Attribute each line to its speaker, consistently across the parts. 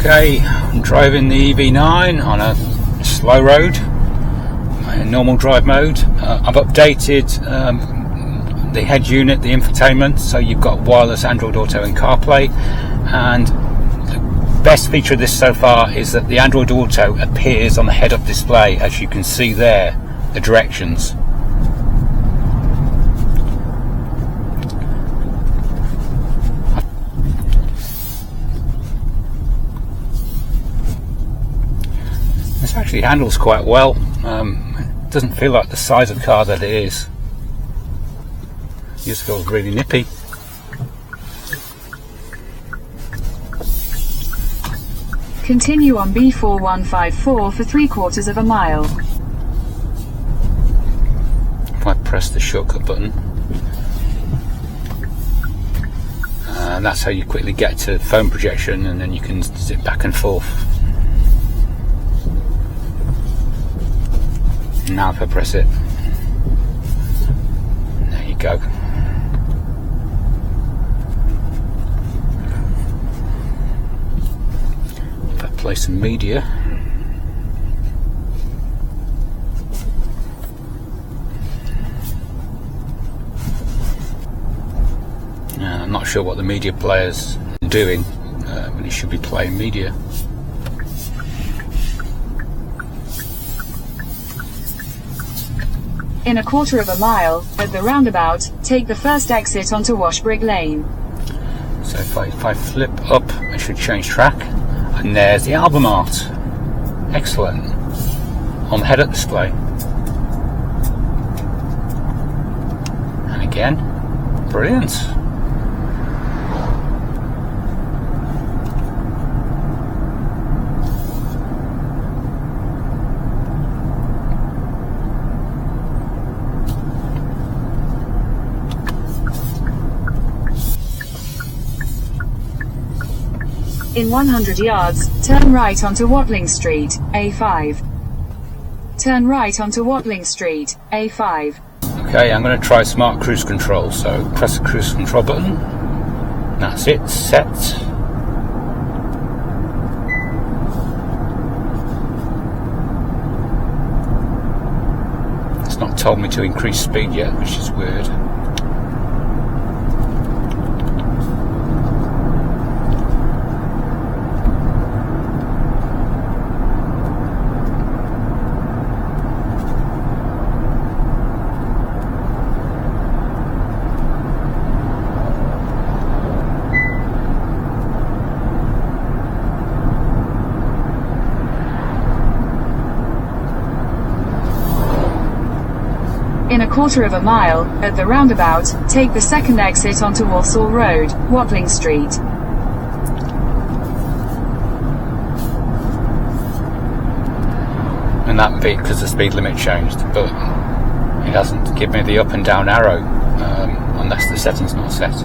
Speaker 1: Okay, I'm driving the EV9 on a slow road, in normal drive mode. I've updated the head unit, the infotainment, so you've got wireless Android Auto and CarPlay, and the best feature of this so far is that the Android Auto appears on the head-up display, as you can see there, the directions. This actually handles quite well. It doesn't feel like the size of car that it is. It just feels really nippy.
Speaker 2: Continue on B4154 for 3/4 of a mile.
Speaker 1: If I press the shortcut button, and that's how you quickly get to phone projection, and then you can zip back and forth. Now if I press it, there you go. If I play some media, I'm not sure what the media player's doing, but it should be playing media.
Speaker 2: In 1/4 of a mile, at the roundabout, take the first exit onto Washbrick Lane.
Speaker 1: So if I flip up, I should change track, and there's the album art. Excellent. On the head-up display. And again, brilliant.
Speaker 2: In 100 yards, turn right onto Watling Street, A5. Turn right onto Watling Street, A5.
Speaker 1: Okay, I'm going to try smart cruise control, so press the cruise control button. That's it, set. It's not told me to increase speed yet, which is weird.
Speaker 2: In 1/4 of a mile, at the roundabout, take the second exit onto Walsall Road, Watling Street.
Speaker 1: And that beat because the speed limit changed, but it hasn't given me the up and down arrow, unless the setting's not set.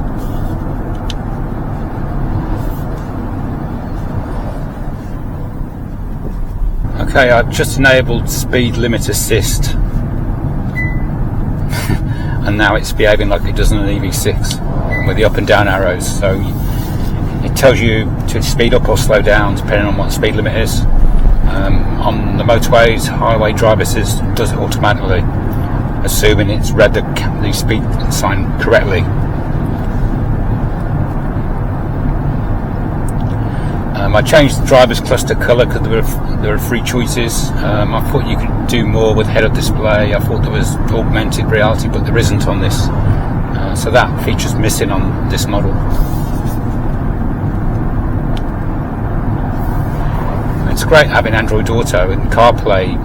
Speaker 1: Okay, I've just enabled speed limit assist. And now it's behaving like it does on an EV6 with the up and down arrows, so it tells you to speed up or slow down depending on what the speed limit is. On the motorways, highway drive assist does it automatically, assuming it's read the speed sign correctly. I changed the driver's cluster colour because there are 3 choices. I thought you could do more with head-up display. I thought there was augmented reality, but there isn't on this. So that feature's missing on this model. It's great having Android Auto and CarPlay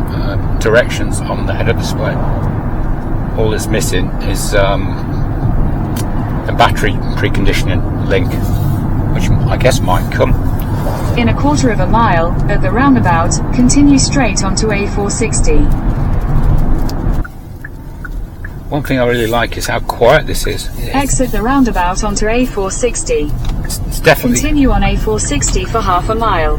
Speaker 1: directions on the head-up display. All it's missing is the battery preconditioning link, which I guess might come.
Speaker 2: In 1/4 of a mile, at the roundabout, continue straight onto A460.
Speaker 1: One thing I really like is how quiet this is.
Speaker 2: Exit the roundabout onto A460.
Speaker 1: It's definitely,
Speaker 2: Continue on A460 for 1/2 mile.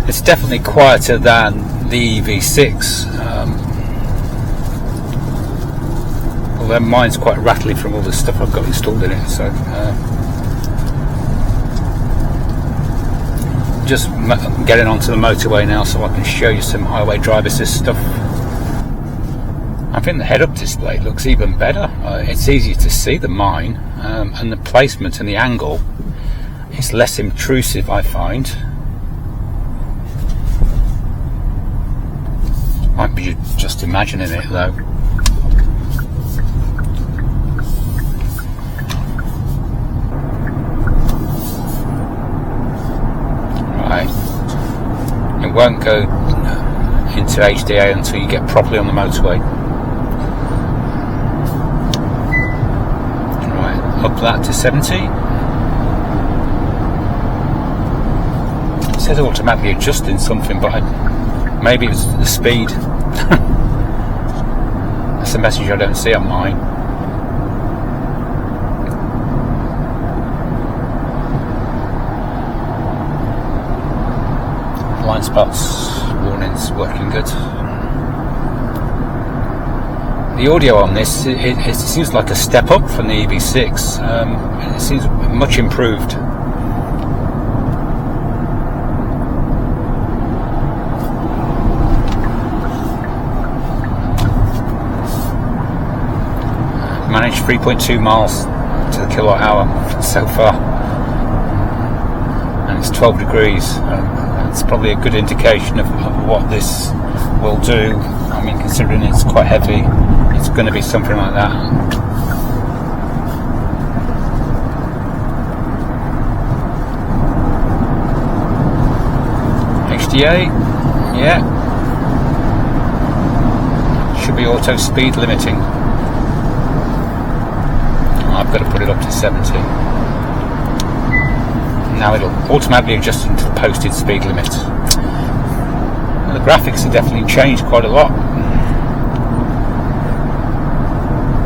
Speaker 1: it's definitely quieter than the EV6. Although mine's quite rattly from all the stuff I've got installed in it, so just getting onto the motorway now so I can show you some highway drive assist stuff. I think the head-up display looks even better. It's easier to see than mine, and the placement and the angle is less intrusive, I find. Might be just imagining it though. Right, it won't go into HDA until you get properly on the motorway. Right, up that to 70. It says automatically adjusting something, but maybe it's the speed. That's a message I don't see on mine. Blind spots warnings working good. The audio on this, it seems like a step up from the EV6. It seems much improved. Managed 3.2 miles to the kilowatt hour so far, and it's 12 degrees. It's probably a good indication of what this will do. I mean, considering it's quite heavy, it's going to be something like that. HDA, yeah, should be auto speed limiting. I've got to put it up to 70. Now it'll automatically adjust into the posted speed limit. Well, the graphics have definitely changed quite a lot.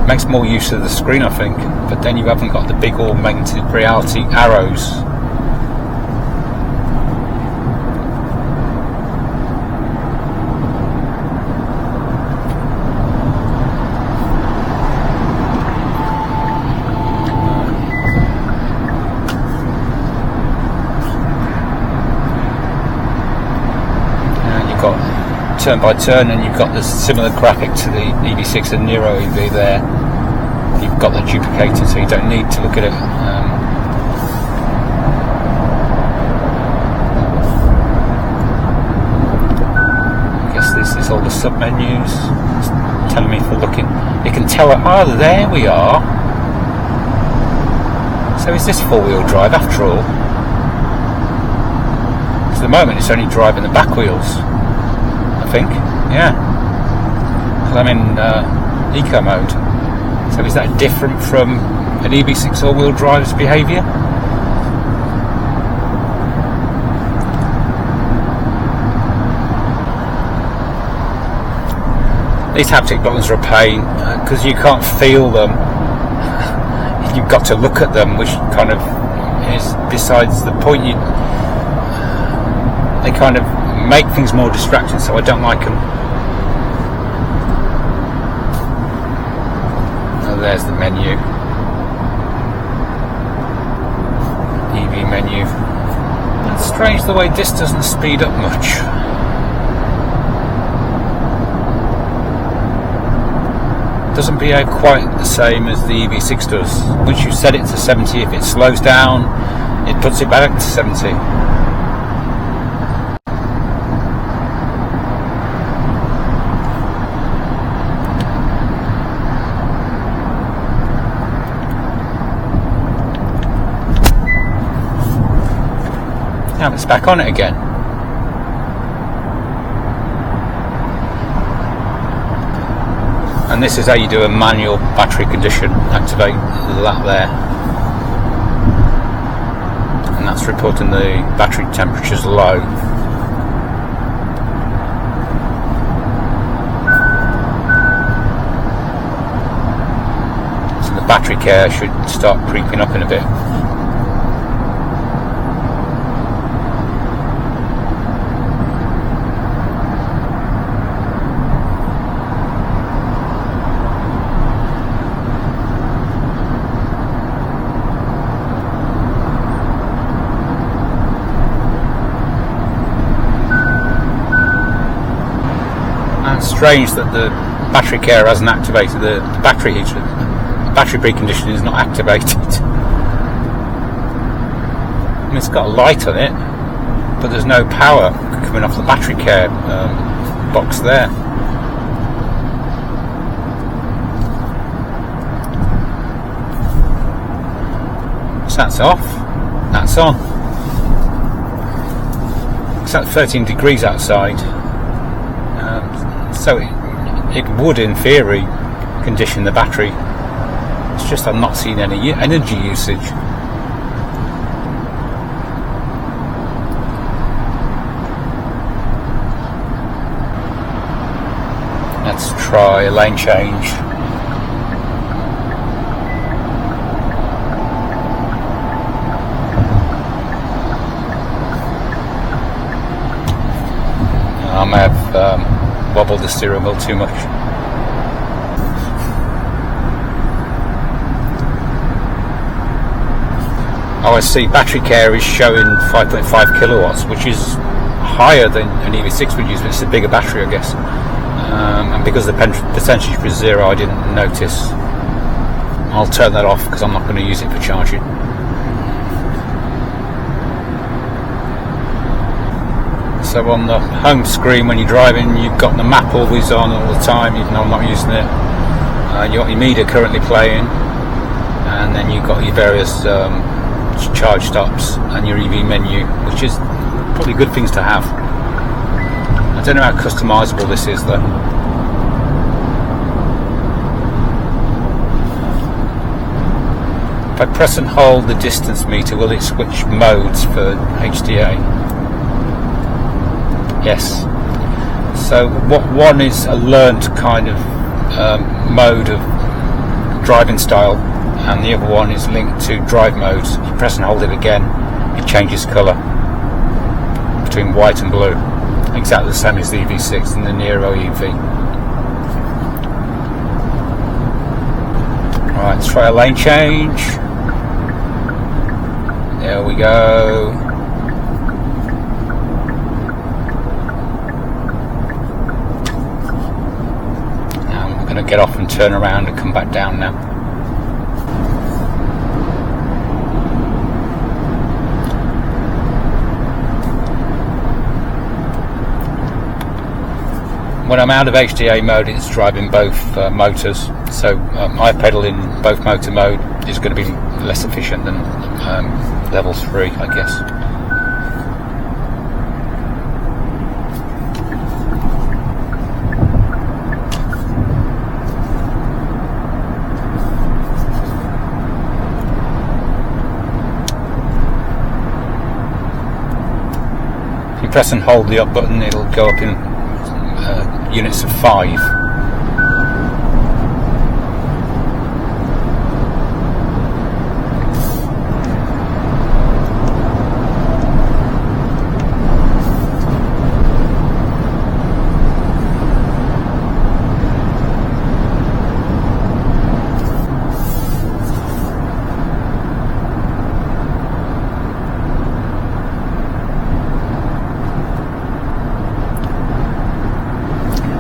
Speaker 1: Makes more use of the screen, I think, but then you haven't got the big augmented reality arrows. Turn by turn, and you've got the similar graphic to the EV6 and Nero EV there. You've got the duplicator, so you don't need to look at it. I guess this is all the sub menus. It's telling me for looking. You can tell there we are. So is this four-wheel drive after all? Because at the moment it's only driving the back wheels. I think, yeah. So I'm in eco mode. So is that different from an EV6 all-wheel drive's behaviour? These haptic buttons are a pain because you can't feel them. You've got to look at them, which kind of is besides the point. They kind of make things more distracting, so I don't like them. Oh, there's the menu. EV menu. It's strange the way this doesn't speed up much. Doesn't behave quite the same as the EV6 does. Once you set it to 70, if it slows down, it puts it back to 70. Now it's back on it again. And this is how you do a manual battery condition. Activate that there. And that's reporting the battery temperature's low. So the battery care should start creeping up in a bit. strange that the battery care hasn't activated, the battery heater, battery preconditioning is not activated. I mean, it's got a light on it, but there's no power coming off the battery care box there. So that's off, that's on. It's at 13 degrees outside, so it would in theory condition the battery. It's just I'm not seeing any energy usage. Let's try a lane change. I may have wobbled the steering wheel too much. Oh, I see. Battery care is showing 5.5 kilowatts, which is higher than an EV6 would use, but it's a bigger battery, I guess. And because the percentage was 0, I didn't notice. I'll turn that off because I'm not going to use it for charging. So on the home screen when you're driving, you've got the map always on all the time, even though I'm not using it. You've got your meter currently playing, and then you've got your various charge stops and your EV menu, which is probably good things to have. I don't know how customizable this is though. If I press and hold the distance meter, will it switch modes for HDA? Yes. So what one is a learnt kind of mode of driving style, and the other one is linked to drive modes. If you press and hold it again, it changes colour between white and blue, exactly the same as the EV6 and the Nero EV. Right, let's try a lane change. There we go. Now I'm going to get off and turn around and come back down now. When I'm out of HDA mode, it's driving both motors, so my pedal in both motor mode is going to be less efficient than level 3, I guess. If you press and hold the up button, it'll go up in units of 5.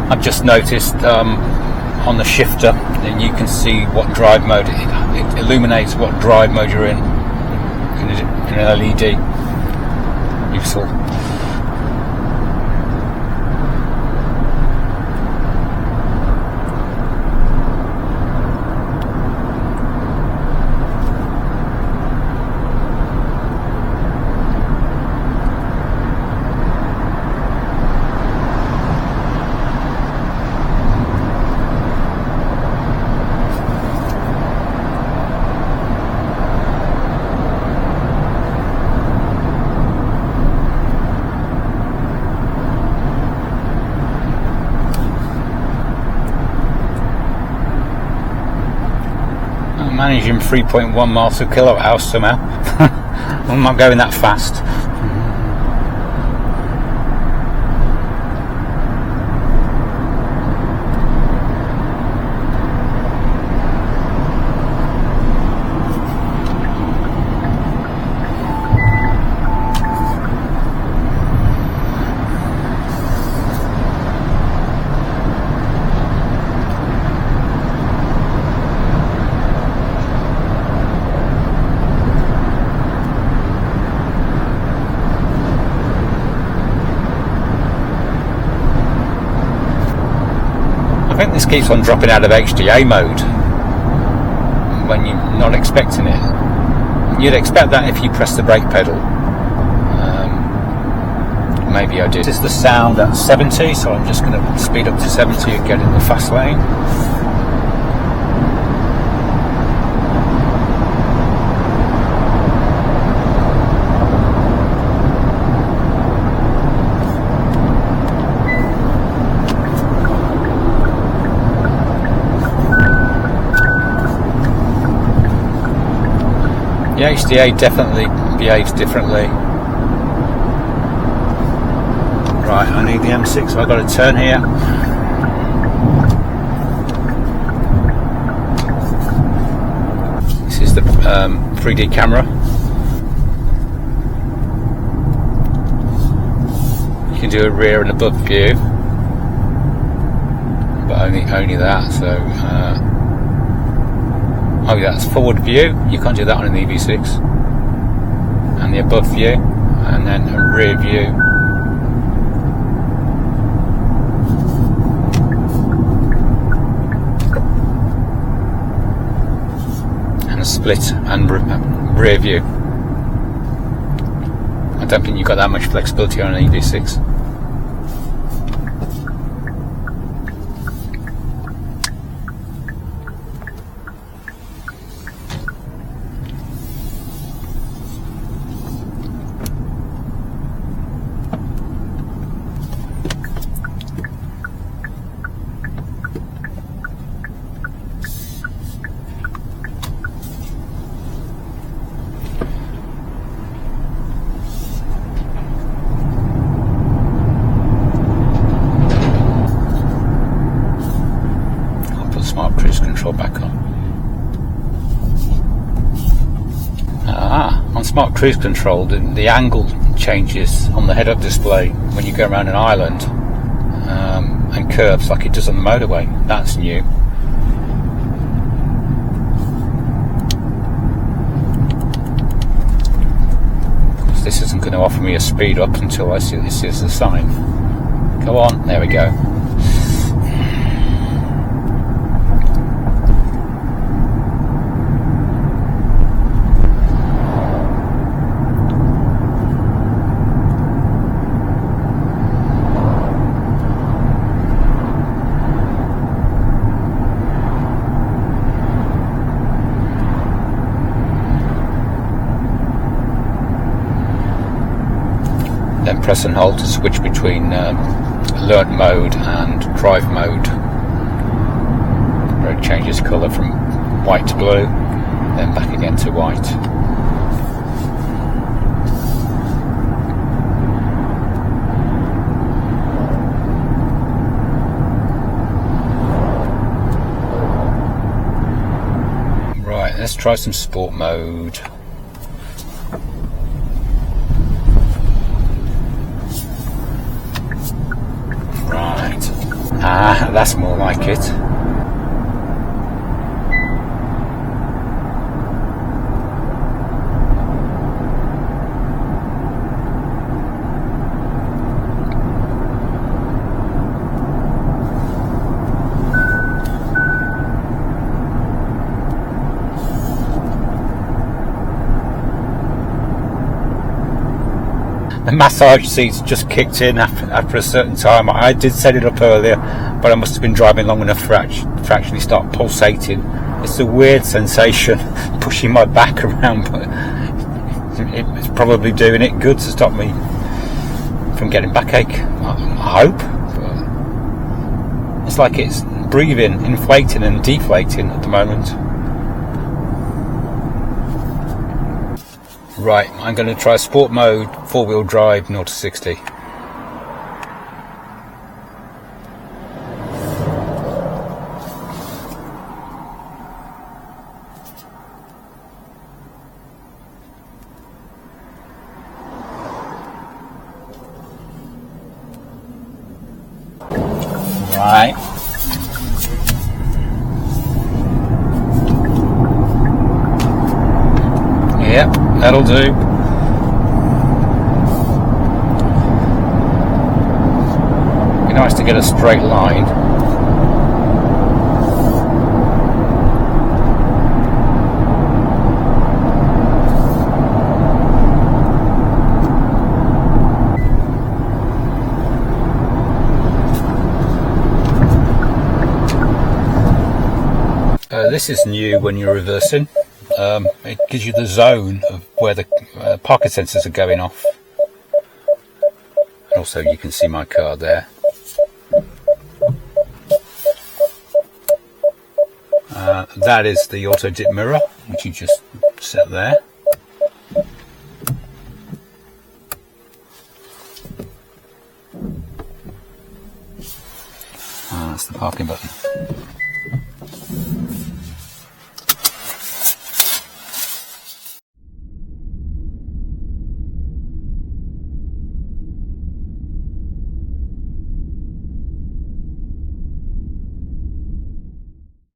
Speaker 1: I've just noticed on the shifter that you can see what drive mode it illuminates what drive mode you're in an LED. Useful. Managing 3.1 miles per kilowatt hour somehow. I'm not going that fast. keeps on dropping out of HDA mode when you're not expecting it. You'd expect that if you press the brake pedal. Maybe I did. This is the sound at 70, so I'm just going to speed up to 70 and get in the fast lane. The HDA definitely behaves differently. Right, I need the M6, so I've got to turn here. This is the 3D camera. You can do a rear and above view, but only that. So, oh yeah, that's forward view. You can't do that on an EV6. And the above view, and then a rear view. Split and rear view. I don't think you've got that much flexibility on an EV6. Smart cruise control back on. On smart cruise control, the angle changes on the head-up display when you go around an island and curves like it does on the motorway. That's new. This isn't going to offer me a speed up until I see this is the sign. Go on, there we go. Then press and hold to switch between alert mode and drive mode, where it changes colour from white to blue, then back again to white. Right, let's try some sport mode. That's more like it. The massage seats just kicked in after a certain time. I did set it up earlier, but I must have been driving long enough for actually start pulsating. It's a weird sensation pushing my back around, but it's probably doing it good to stop me from getting backache, I hope. But it's like it's breathing, inflating and deflating at the moment. Right, I'm going to try sport mode, 4-wheel drive, 0 to 60. Right. Yep, that'll do. Be nice to get a straight line. This is new when you're reversing. It gives you the zone of where the parking sensors are going off. And also you can see my car there. That is the auto dip mirror, which you just set there. That's the parking button.